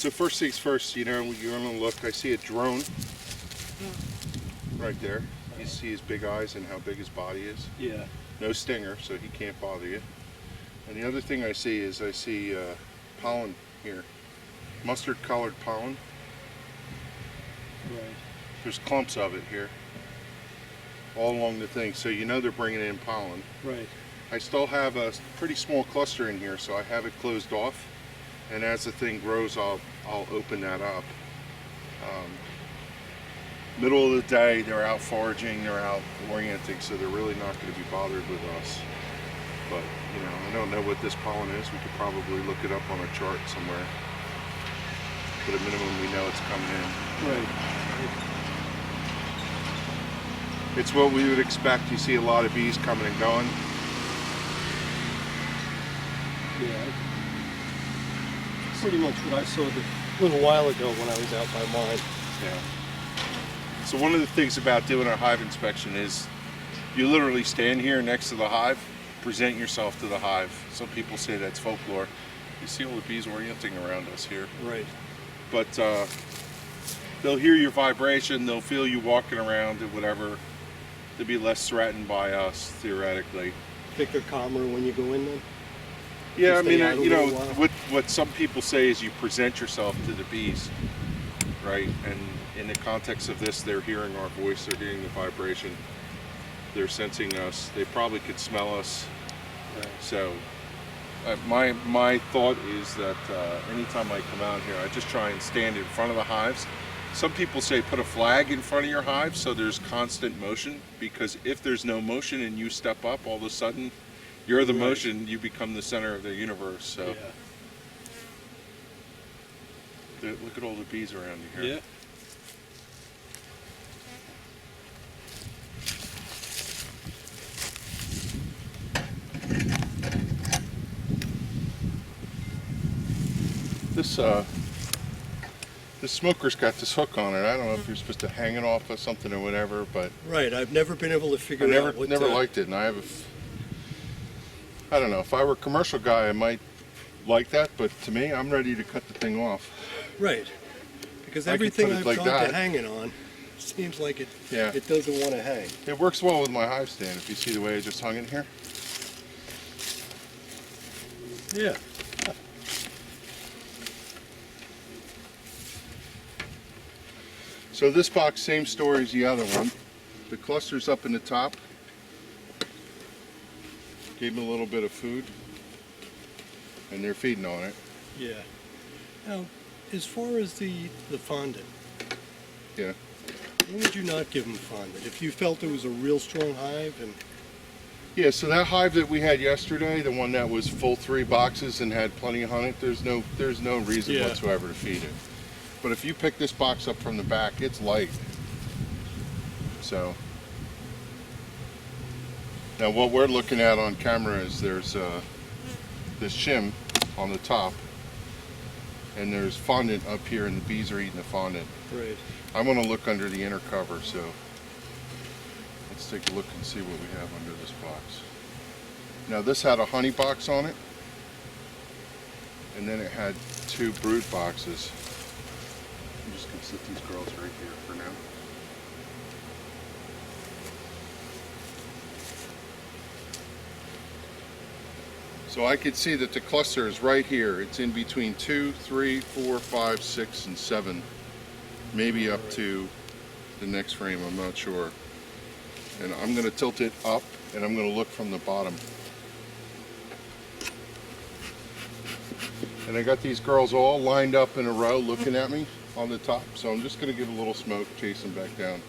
So first things first, you know, you're gonna look, I see a drone right there. You see his big eyes and how big his body is. Yeah. No stinger, so he can't bother you. And the other thing I see is pollen here. Mustard colored pollen. Right. There's clumps of it here. All along the thing, so you know they're bringing in pollen. Right. I still have a pretty small cluster in here, so I have it closed off. And as the thing grows, I'll open that up. Middle of the day, they're out foraging, they're out orienting, so they're really not going to be bothered with us. But, you know, I don't know what this pollen is. We could probably look it up on a chart somewhere. But at minimum, we know it's coming in. Right. It's what we would expect. You see a lot of bees coming and going. Yeah. Pretty much what I saw a little while ago when I was out by mine. Yeah. So one of the things about doing a hive inspection is you literally stand here next to the hive, present yourself to the hive. Some people say that's folklore. You see all the bees orienting around us here. Right. But they'll hear your vibration, they'll feel you walking around and whatever. They'll be less threatened by us, theoretically. Think they're calmer when you go in then? Yeah, I mean, Stay out a you know, little while. what some people say is you present yourself to the bees, right? And in the context of this, they're hearing our voice, they're hearing the vibration, they're sensing us, they probably could smell us. Right. So my thought is that anytime I come out here, I just try and stand in front of the hives. Some people say put a flag in front of your hive so there's constant motion, because if there's no motion and you step up, all of a sudden you're the motion, you become the center of the universe. So look at all the bees around you here. Yeah. This smoker's got this hook on it. I don't know if you're supposed to hang it off of something or whatever, but Right. I've never been able to figure I out what never liked it, and I don't know. If I were a commercial guy, I might like that, but to me, I'm ready to cut the thing off. Right. Because I could everything put it I've like gone that. to hang it on seems like it Yeah. it doesn't want to hang. It works well with my hive stand. If you see the way I just hung it here. Yeah. So this box, same story as the other one. The cluster's up in the top. Gave them a little bit of food, and they're feeding on it. Yeah. Now, as far as the fondant, Yeah. why would you not give them fondant? If you felt it was a real strong hive and Yeah, so that hive that we had yesterday, the one that was full 3 boxes and had plenty of honey, there's no reason Yeah. whatsoever to feed it. But if you pick this box up from the back, it's light. So now what we're looking at on camera is there's this shim on the top, and there's fondant up here, and the bees are eating the fondant. right. I want to look under the inner cover, so let's take a look and see what we have under this box. Now this had a honey box on it, and then it had 2 brood boxes. I'm just going to sit these girls right here for now. So I could see that the cluster is right here. It's in between 2, 3, 4, 5, 6, and 7. Maybe up to the next frame, I'm not sure. And I'm going to tilt it up, and I'm going to look from the bottom. And I got these girls all lined up in a row looking at me on the top, so I'm just going to give a little smoke, chase them back down.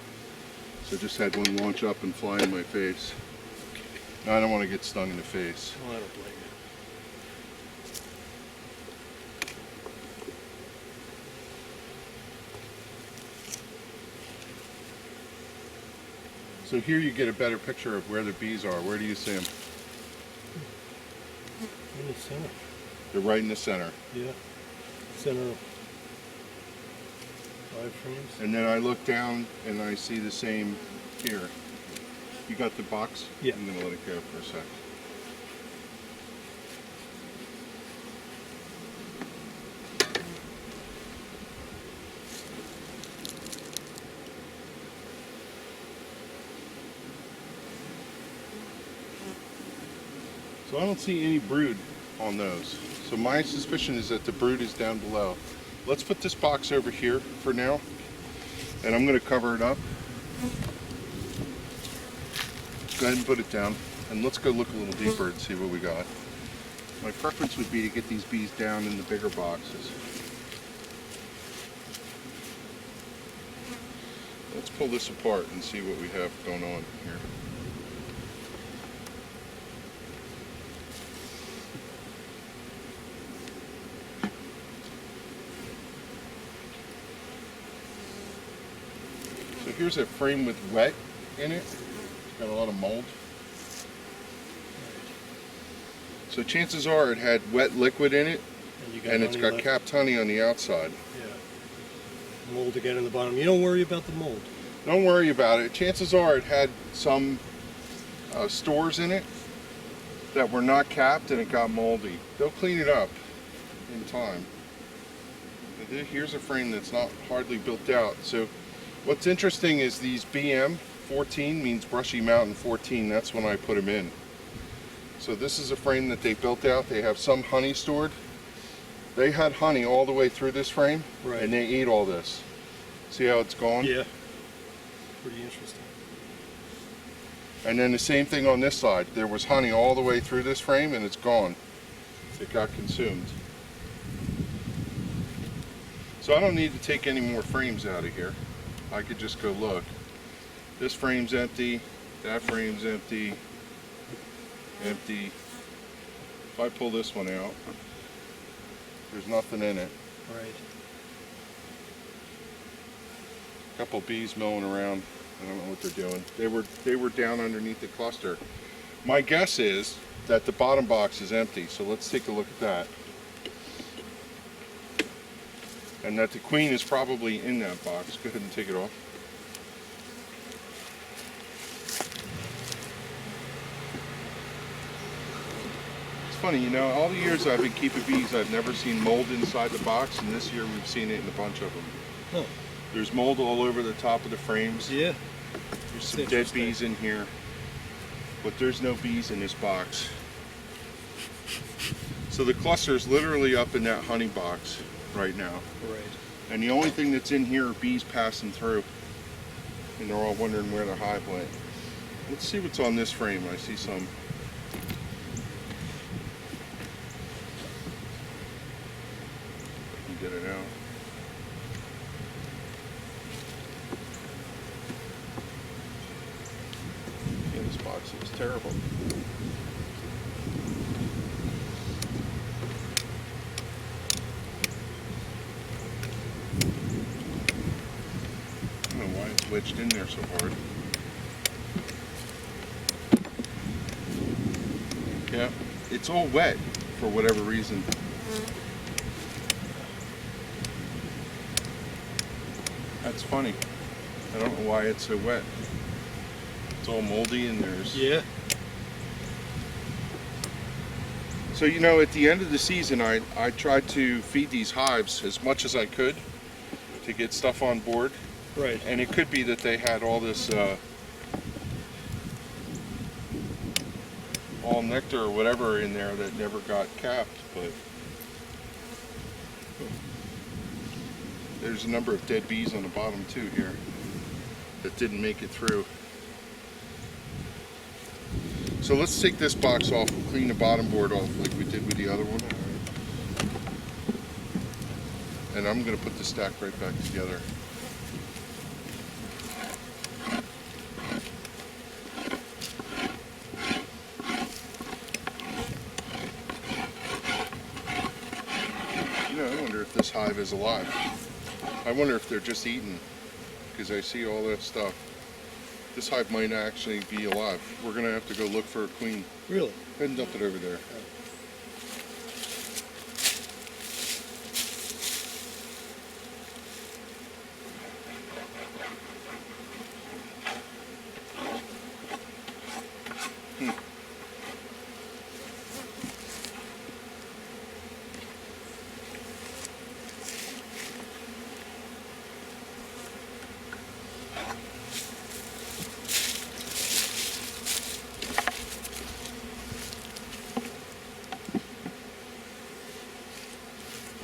So just had one launch up and fly in my face. Now I don't want to get stung in the face. Oh, I don't blame you. So here you get a better picture of where the bees are. Where do you see them? In the center. They're right in the center. Yeah. Center of 5 frames. And then I look down and I see the same here. You got the box? Yeah. I'm going to let it go for a sec. So I don't see any brood on those. So my suspicion is that the brood is down below. Let's put this box over here for now, and I'm going to cover it up. Go ahead and put it down, and let's go look a little deeper and see what we got. My preference would be to get these bees down in the bigger boxes. Let's pull this apart and see what we have going on here. So here's a frame with wet in it. It's got a lot of mold. So chances are it had wet liquid in it, and it's got capped honey on the outside. Yeah. Mold again in the bottom. You don't worry about the mold. Don't worry about it. Chances are it had some stores in it that were not capped and it got moldy. They'll clean it up in time. Here's a frame that's not hardly built out. So what's interesting is these BM 14 means Brushy Mountain 14. That's when I put them in. So this is a frame that they built out. They have some honey stored. They had honey all the way through this frame, right, and they ate all this. See how it's gone? Yeah. Pretty interesting. And then the same thing on this side. There was honey all the way through this frame, and it's gone. It got consumed. So I don't need to take any more frames out of here. I could just go look. This frame's empty. That frame's empty. Empty. If I pull this one out, there's nothing in it. Right. A couple bees milling around. I don't know what they're doing. They were down underneath the cluster. My guess is that the bottom box is empty. So let's take a look at that. And that the queen is probably in that box. Go ahead and take it off. Funny, you know, all the years I've been keeping bees, I've never seen mold inside the box, and this year we've seen it in a bunch of them. Huh. There's mold all over the top of the frames. Yeah. There's some dead bees in here, but there's no bees in this box. So the cluster is literally up in that honey box right now. Right. And the only thing that's in here are bees passing through, and they're all wondering where their hive went. Let's see what's on this frame. I see some. Get it out. Yeah, this box looks terrible. I don't know why it's wedged in there so hard. Yeah, it's all wet for whatever reason. That's funny. I don't know why it's so wet. It's all moldy and there's... Yeah. So, you know, at the end of the season, I tried to feed these hives as much as I could to get stuff on board. Right. And it could be that they had all this, all nectar or whatever in there that never got capped, but... There's a number of dead bees on the bottom too here that didn't make it through. So let's take this box off and clean the bottom board off like we did with the other one. And I'm going to put the stack right back together. You know, I wonder if this hive is alive. I wonder if they're just eating, because I see all that stuff. This hive might actually be alive. We're going to have to go look for a queen. Really? Go ahead and dump it over there.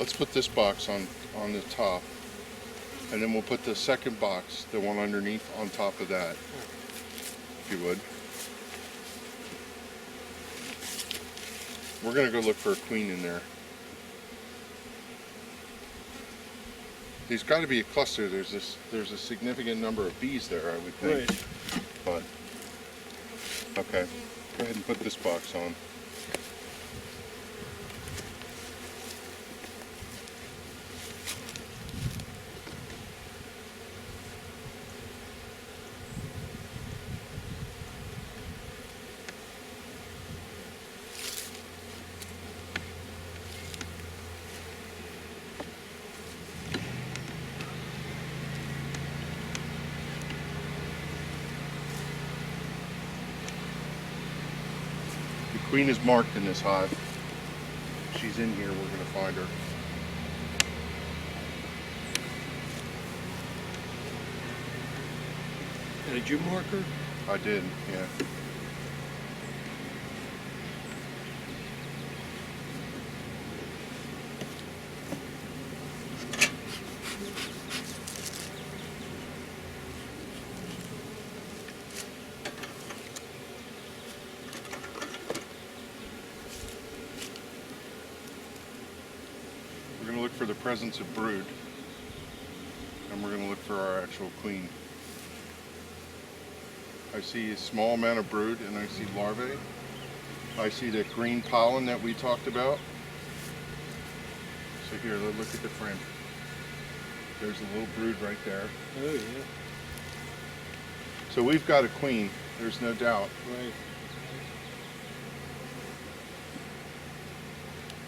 let's put this box on the top, and then we'll put the second box, the one underneath, on top of that, if you would. We're gonna go look for a queen in there. There's got to be a cluster. There's a significant number of bees there, I would think. Right. But okay, go ahead and put this box on. Queen is marked in this hive. She's in here, we're going to find her. And did you mark her? I did, yeah. We're going to look for the presence of brood, and we're going to look for our actual queen. I see a small amount of brood, and I see larvae. I see that green pollen that we talked about. So here, look at the frame. There's a little brood right there. Oh, yeah. So we've got a queen, there's no doubt. Right.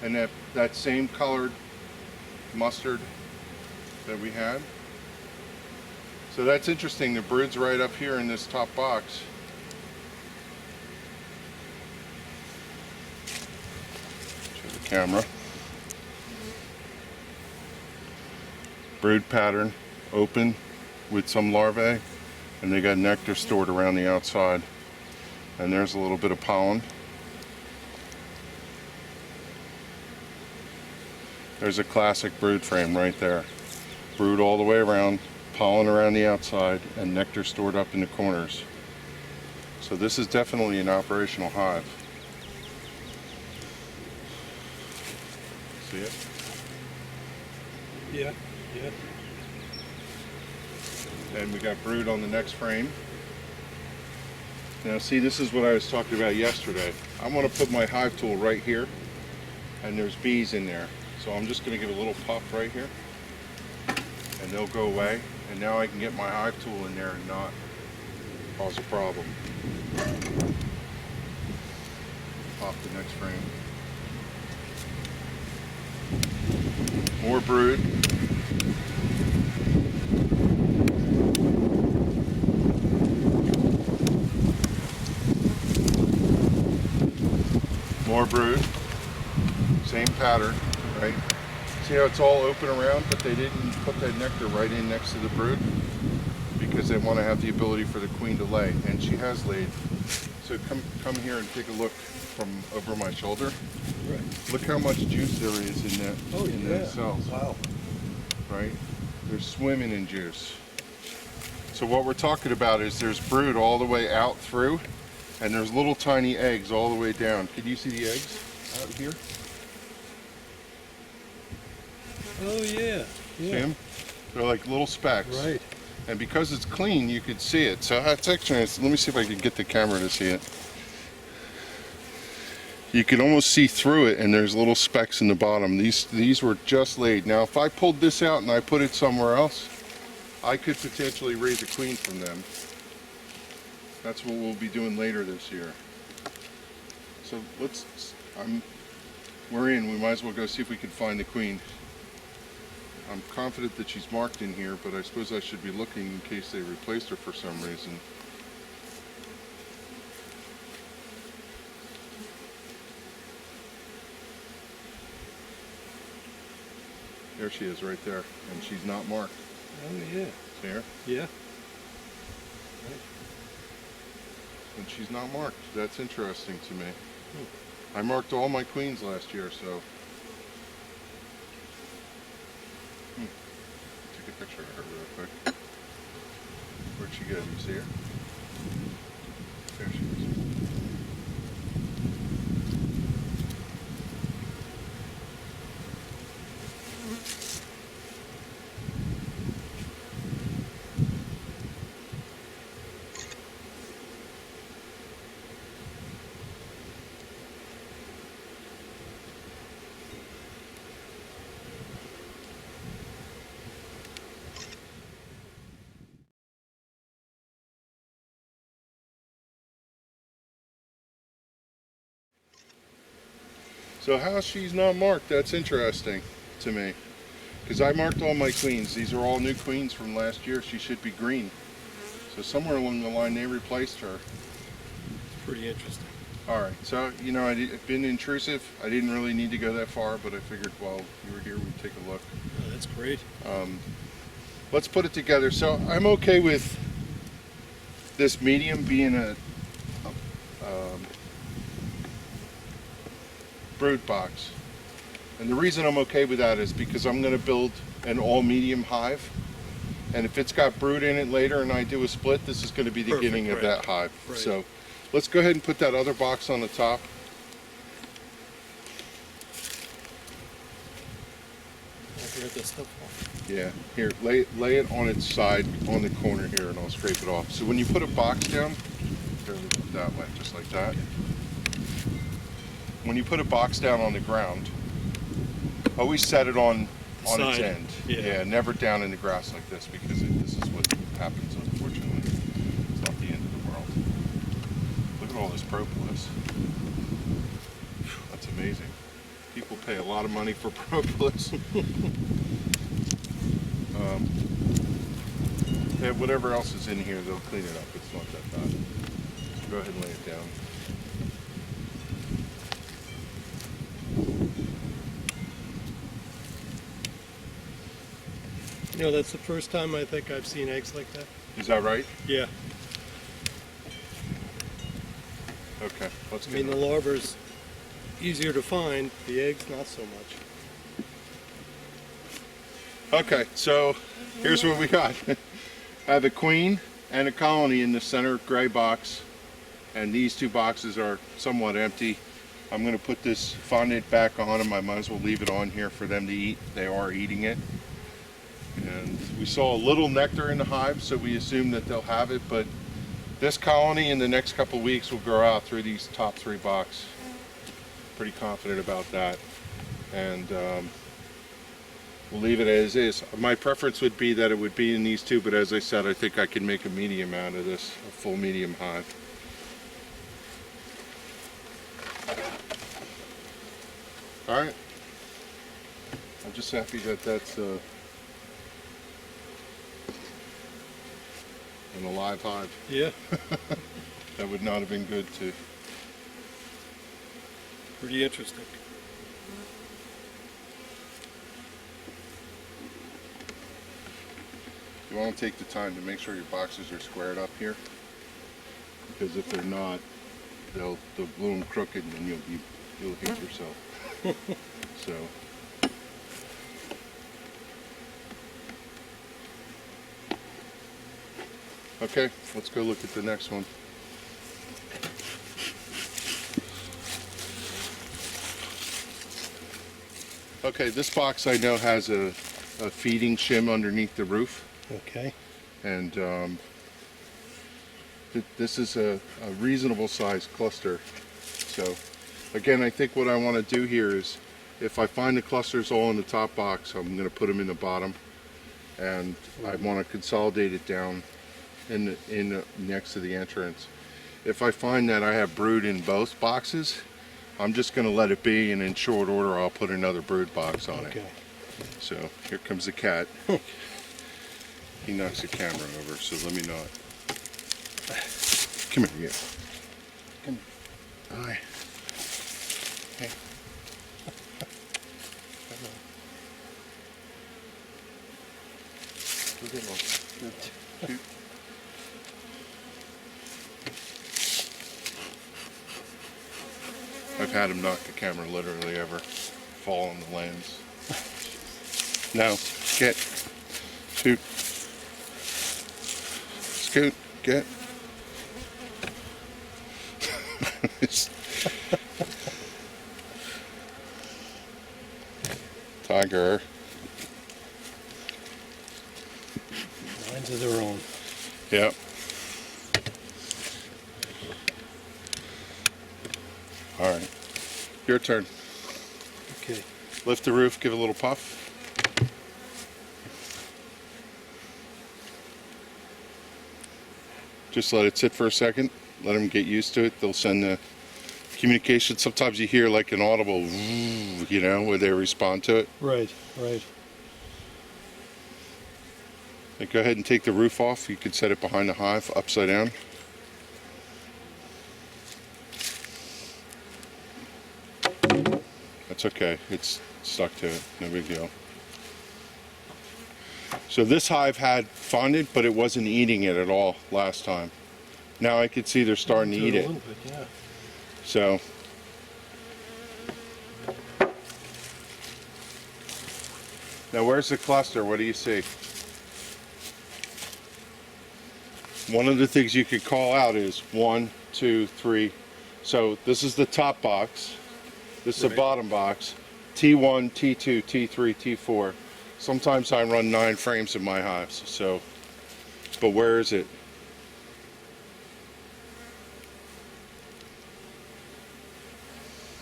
And that same colored mustard that we had. So that's interesting, the brood's right up here in this top box. Show the camera. Brood pattern, open with some larvae, and they got nectar stored around the outside. And there's a little bit of pollen. There's a classic brood frame right there. Brood all the way around, pollen around the outside, and nectar stored up in the corners. So this is definitely an operational hive. See it? Yeah, yeah. And we got brood on the next frame. Now see, this is what I was talking about yesterday. I want to put my hive tool right here, and there's bees in there. So I'm just going to give a little puff right here, and they'll go away. And now I can get my hive tool in there and not cause a problem. Pop the next frame. More brood. More brood. Same pattern. Right? See how it's all open around, but they didn't put that nectar right in next to the brood because they want to have the ability for the queen to lay, and she has laid. So come here and take a look from over my shoulder. Right. Look how much juice there is in that those cells. Wow. Right? They're swimming in juice. So what we're talking about is there's brood all the way out through, and there's little tiny eggs all the way down. Can you see the eggs out here? Oh, yeah. See them? They're like little specks. Right. And because it's clean, you could see it. So it's actually, let me see if I can get the camera to see it. You can almost see through it, and there's little specks in the bottom. These were just laid. Now, if I pulled this out and I put it somewhere else, I could potentially raise a queen from them. That's what we'll be doing later this year. So we're in. We might as well go see if we can find the queen. I'm confident that she's marked in here, but I suppose I should be looking in case they replaced her for some reason. There she is right there, and she's not marked. Oh, yeah. See her? Yeah. Right. And she's not marked. That's interesting to me. I marked all my queens last year, so take a picture of her real quick. Where'd she go? Do you see her? There she is. So how she's not marked, that's interesting to me. Because I marked all my queens. These are all new queens from last year. She should be green. So somewhere along the line they replaced her. Pretty interesting. Alright, so you know, I've been intrusive. I didn't really need to go that far, but I figured while you were here we'd take a look. Oh, that's great. Let's put it together. So I'm okay with this medium being a brood box. And the reason I'm okay with that is because I'm going to build an all medium hive. And if it's got brood in it later and I do a split, this is going to be the Perfect, beginning of right. that hive. Right. So let's go ahead and put that other box on the top. I'll get this stuff off. Yeah, here, lay it on its side on the corner here and I'll scrape it off. So when you put a box down, that way, just like that. When you put a box down on the ground, always set it on its Side. end. Yeah. Never down in the grass like this because this is what happens, unfortunately. It's not the end of the world. Look at all this propolis. That's amazing. People pay a lot of money for propolis. Yeah, whatever else is in here, they'll clean it up. It's not that bad. Go ahead and lay it down. You know, that's the first time I think I've seen eggs like that. Is that right? Yeah. Okay, let's I get mean, the larva's easier to find, the eggs not so much. Okay, so here's what we got. I have a queen and a colony in the center gray box, and these two boxes are somewhat empty. I'm going to put this fondant back on them. I might as well leave it on here for them to eat. They are eating it. And we saw a little nectar in the hive, so we assume that they'll have it, but this colony in the next couple weeks will grow out through these top three boxes. Pretty confident about that. And we'll leave it as is. My preference would be that it would be in these two, but as I said, I think I can make a medium out of this, a full medium hive. All right. I'm just happy that that's an alive hive. Yeah. That would not have been good to. Pretty interesting. You want to take the time to make sure your boxes are squared up here, because if they're not, they'll glue them crooked and you'll hate yourself. So. Okay, let's go look at the next one. Okay, this box I know has a feeding shim underneath the roof. Okay. And this is a reasonable sized cluster. So again, I think what I want to do here is, if I find the clusters all in the top box, I'm going to put them in the bottom, and I want to consolidate it down next to the entrance. If I find that I have brood in both boxes, I'm just going to let it be, and in short order I'll put another brood box on it. So here comes the cat. He knocks the camera over, so let me not. Come here, yeah. Come here. Hi. Hey. Go get one. Shoot. I've had him knock the camera literally ever fall on the lens. No, get. Scoot. Scoot. Get. Tiger. Minds of their own. Yep. All right. Your turn. Okay. Lift the roof, give it a little puff. Just let it sit for a second. Let them get used to it. They'll send the communication. Sometimes you hear like an audible, you know, where they respond to it. Right, right. Now go ahead and take the roof off. You can set it behind the hive, upside down. That's okay. It's stuck to it. No big deal. So this hive had fondant, but it wasn't eating it at all last time. Now I can see they're starting to eat it. A little bit, yeah. So now where's the cluster? What do you see? One of the things you could call out is 1, 2, 3. So this is the top box. This is the bottom box. T1, T2, T3, T4. Sometimes I run 9 frames in my hives. So, but where is it?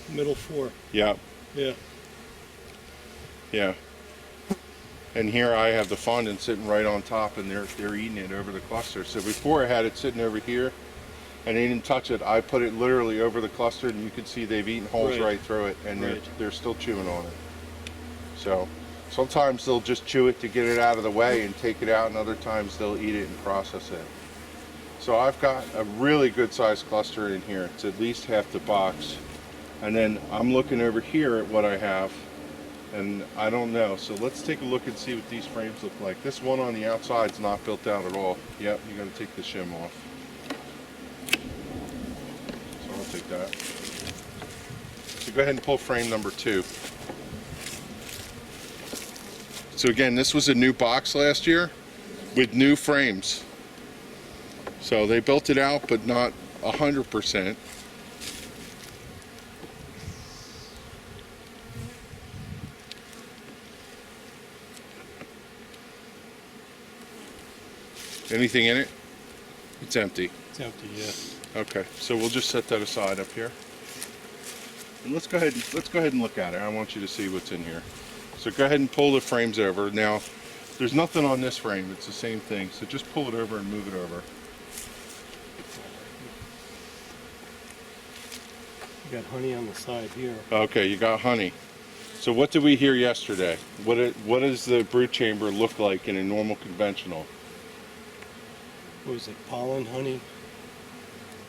Middle 4. Yeah. Yeah. Yeah. And here I have the fondant sitting right on top, and they're eating it over the cluster. So before I had it sitting over here, and they didn't touch it. I put it literally over the cluster, and you can see they've eaten holes right through it, and they're still chewing on it. So sometimes they'll just chew it to get it out of the way and take it out, and other times they'll eat it and process it. So I've got a really good sized cluster in here. It's at least half the box. And then I'm looking over here at what I have, and I don't know. So let's take a look and see what these frames look like. This one on the outside is not built out at all. Yep, you got to take the shim off. So I'll take that. So go ahead and pull frame number 2. So again, this was a new box last year with new frames. So they built it out, but not 100%. Anything in it? It's empty. It's empty, yeah. Okay, so we'll just set that aside up here. And let's go ahead and look at it. I want you to see what's in here. So go ahead and pull the frames over. Now, there's nothing on this frame. It's the same thing. So just pull it over and move it over. You got honey on the side here. Okay, you got honey. So what did we hear yesterday? What does the brood chamber look like in a normal conventional? What was it, pollen, honey?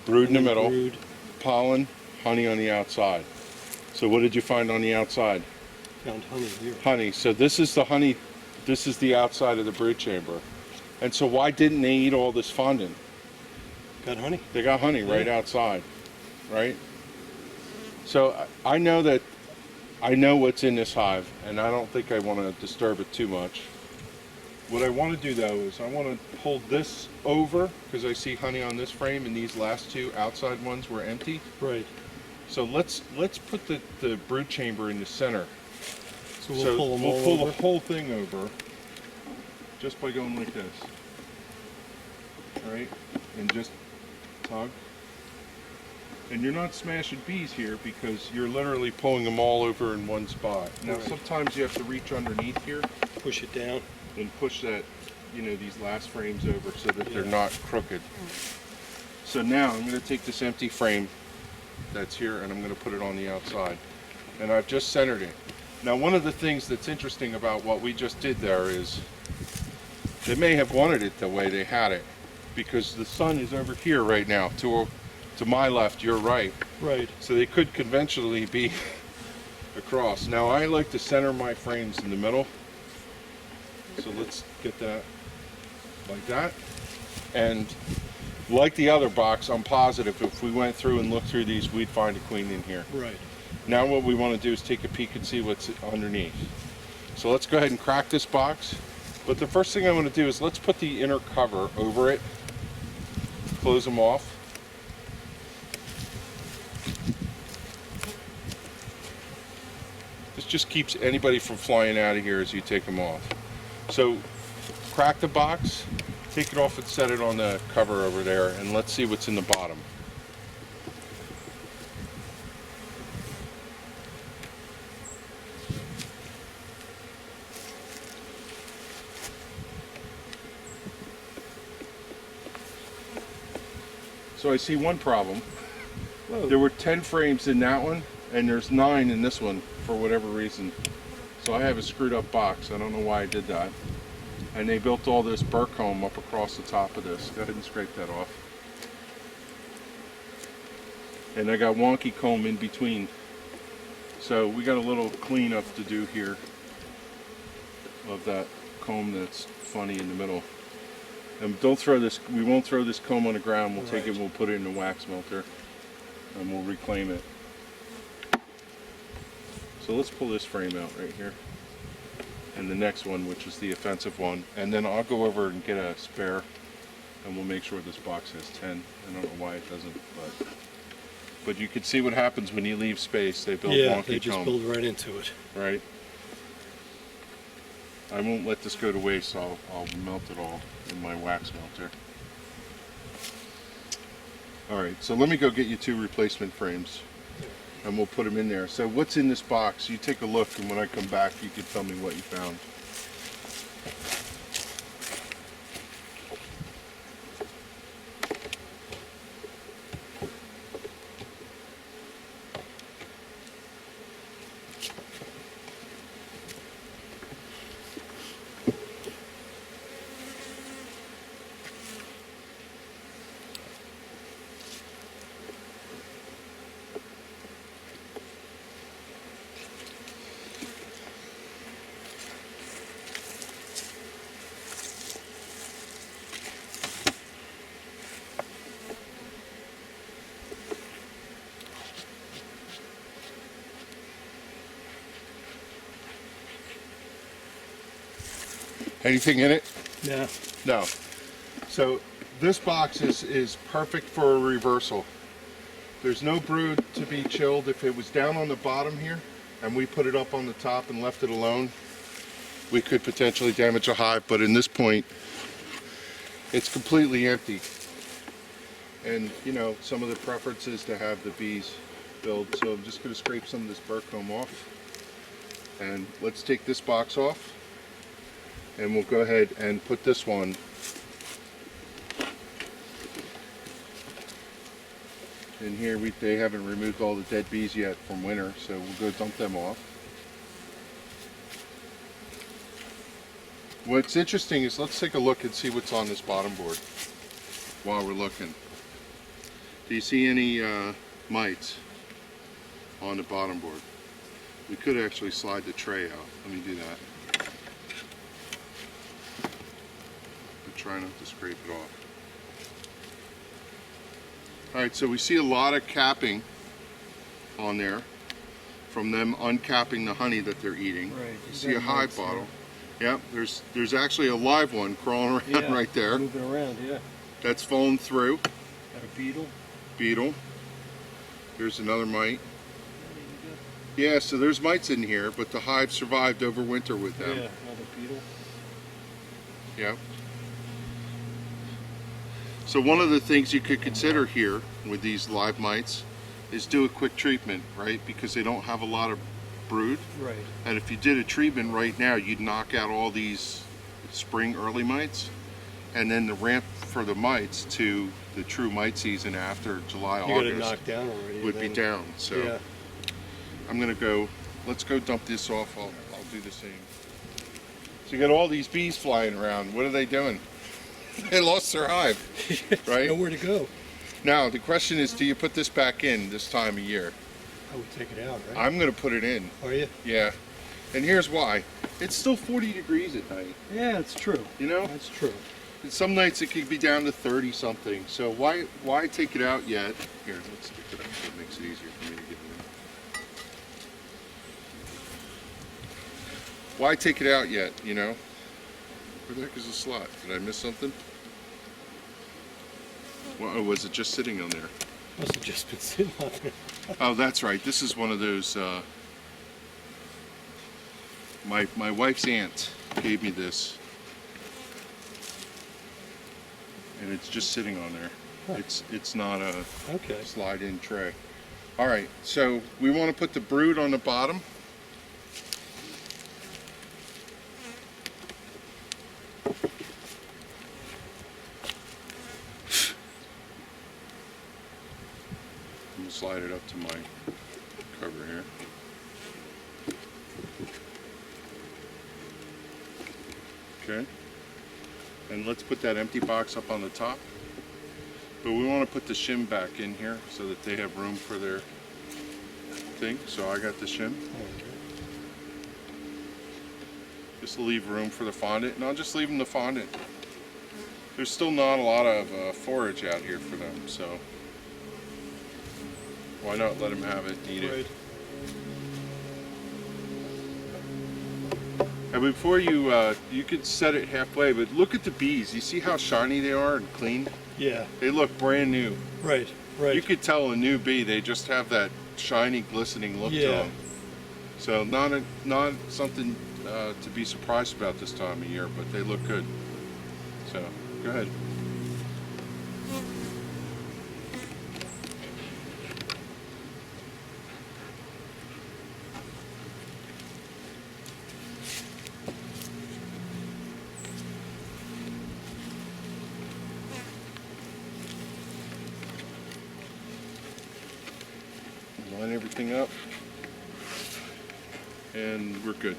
Brood in the middle, brood. pollen, honey on the outside. So what did you find on the outside? Found honey here. Honey. So this is the honey, this is the outside of the brood chamber. And so why didn't they eat all this fondant? Got honey. They got honey right outside, right? So I know what's in this hive, and I don't think I want to disturb it too much. What I want to do though is I want to hold this over because I see honey on this frame, and these last 2 outside ones were empty. Right. So let's put the brood chamber in the center. So we'll pull them all pull over. the whole thing over just by going like this. Right? And just tug. And you're not smashing bees here because you're literally pulling them all over in one spot. Now sometimes you have to reach underneath here, push it down, and push that, you know, these last frames over so that they're not crooked. So now I'm going to take this empty frame that's here and I'm going to put it on the outside. And I've just centered it. Now one of the things that's interesting about what we just did there is they may have wanted it the way they had it because the sun is over here right now to my left, your right. Right. So they could conventionally be across. Now I like to center my frames in the middle. So let's get that like that. And like the other box, I'm positive if we went through and looked through these, we'd find a queen in here. Right. Now what we want to do is take a peek and see what's underneath. So let's go ahead and crack this box. But the first thing I want to do is let's put the inner cover over it, close them off. This just keeps anybody from flying out of here as you take them off. So crack the box, take it off and set it on the cover over there, and let's see what's in the bottom. So I see one problem. Whoa. There were 10 frames in that one, and there's 9 in this one for whatever reason. So I have a screwed up box. I don't know why I did that. And they built all this burr comb up across the top of this. Go ahead and scrape that off. And I got wonky comb in between. So we got a little cleanup to do here of that comb that's funny in the middle. And don't throw this, we won't throw this comb on the ground. We'll take it and we'll put it in the wax melter and we'll reclaim it. So let's pull this frame out right here. And the next one, which is the offensive one. And then I'll go over and get a spare and we'll make sure this box has 10. I don't know why it doesn't, but you can see what happens when you leave space. They build wonky comb. Yeah, they just build right into it. Right. I won't let this go to waste. I'll melt it all in my wax melter. Alright, so let me go get you 2 replacement frames and we'll put them in there. So what's in this box? You take a look and when I come back you can tell me what you found. Anything in it? Yeah. No. So this box is perfect for a reversal. There's no brood to be chilled. If it was down on the bottom here and we put it up on the top and left it alone, we could potentially damage a hive, but in this point it's completely empty. And you know, some of the preference is to have the bees build, so I'm just going to scrape some of this burr comb off. And let's take this box off. And we'll go ahead and put this one in here. They haven't removed all the dead bees yet from winter, so we'll go dump them off. What's interesting is let's take a look and see what's on this bottom board while we're looking. Do you see any mites on the bottom board? We could actually slide the tray out. Let me do that. Try not to scrape it off. Alright, so we see a lot of capping on there from them uncapping the honey that they're eating. Right. You see a hive bottle. Yep, there's actually a live one crawling around right there. Moving around, yeah. That's fallen through. Got a beetle. Beetle. Here's another mite. Yeah, so there's mites in here, but the hive survived over winter with them. Yeah, another beetle. Yep. So one of the things you could consider here with these live mites is do a quick treatment, right? Because they don't have a lot of brood. Right. And if you did a treatment right now, you'd knock out all these spring early mites, and then the ramp for the mites to the true mite season after July, You got it August knocked down already. would be down. So yeah. I'm gonna go, let's go dump this off. I'll do the same. So you got all these bees flying around. What are they doing? They lost their hive, right? Nowhere to go. Now, the question is, do you put this back in this time of year? I would take it out, right? I'm going to put it in. Are you? Yeah. And here's why. It's still 40 degrees at night. Yeah, it's true. You know? That's true. And some nights it could be down to 30 something. So why take it out yet? Here, let's stick it up so it makes it easier for me to get it in. Why take it out yet, you know? Where the heck is the slot? Did I miss something? Well, was it just sitting on there? Must have just been sitting on there. Oh, that's right. This is one of those. My wife's aunt gave me this, and it's just sitting on there. Huh. It's not a Okay. slide-in tray. All right, so we want to put the brood on the bottom. I'm gonna slide it up to my cover here. Okay, and let's put that empty box up on the top. But we want to put the shim back in here so that they have room for their thing. So I got the shim. Just leave room for the fondant, and I'll just leave them the fondant. There's still not a lot of forage out here for them, so why not let them have it, eat it. And before you could set it halfway, but look at the bees. You see how shiny they are and clean? Yeah. They look brand new. Right. Right. You could tell a new bee. They just have that shiny, glistening look to them. So not something to be surprised about this time of year, but they look good. So go ahead. Line everything up, and we're good.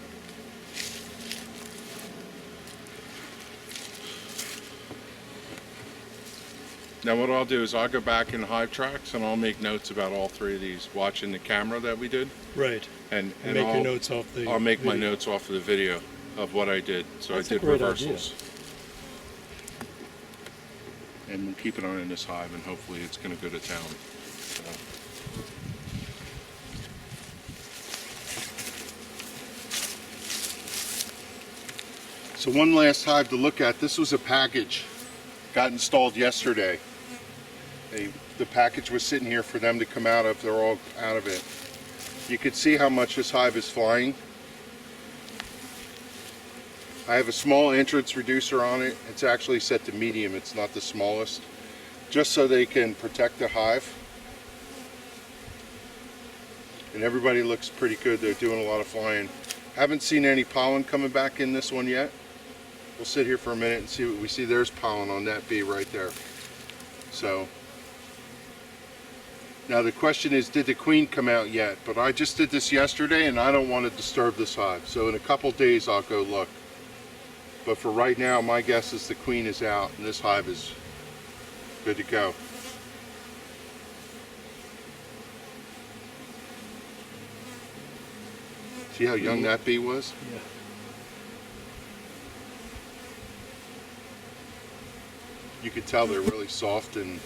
Now what I'll do is I'll go back in Hive Tracks and I'll make notes about all three of these, watching the camera that we did. Right. And make your notes off the I'll make my video. notes off of the video of what I did. So That's I a did great reversals. And we'll keep it on in this hive, and hopefully it's going to go to town. So. So one last hive to look at. This was a package, got installed yesterday. The package was sitting here for them to come out of. They're all out of it. You can see how much this hive is flying. I have a small entrance reducer on it. It's actually set to medium. It's not the smallest, just so they can protect the hive. And everybody looks pretty good. They're doing a lot of flying. Haven't seen any pollen coming back in this one yet. We'll sit here for a minute and see what we see. There's pollen on that bee right there. So now the question is, did the queen come out yet? But I just did this yesterday and I don't want to disturb this hive. So in a couple days I'll go look. But for right now, my guess is the queen is out and this hive is good to go. See how young that bee was? Yeah. You could tell they're really soft and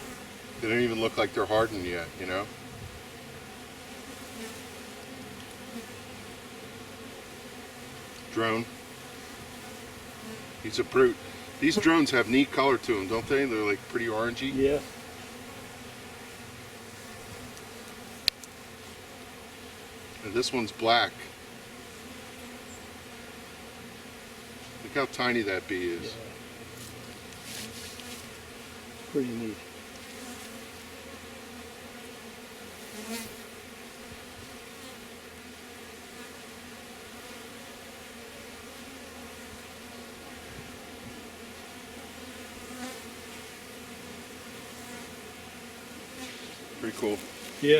they don't even look like they're hardened yet, you know? Drone. He's a brute. These drones have neat color to them, don't they? They're like pretty orangey. Yeah. And this one's black. Look how tiny that bee is. Yeah. Pretty neat. Pretty cool. Yeah,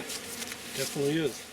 definitely is.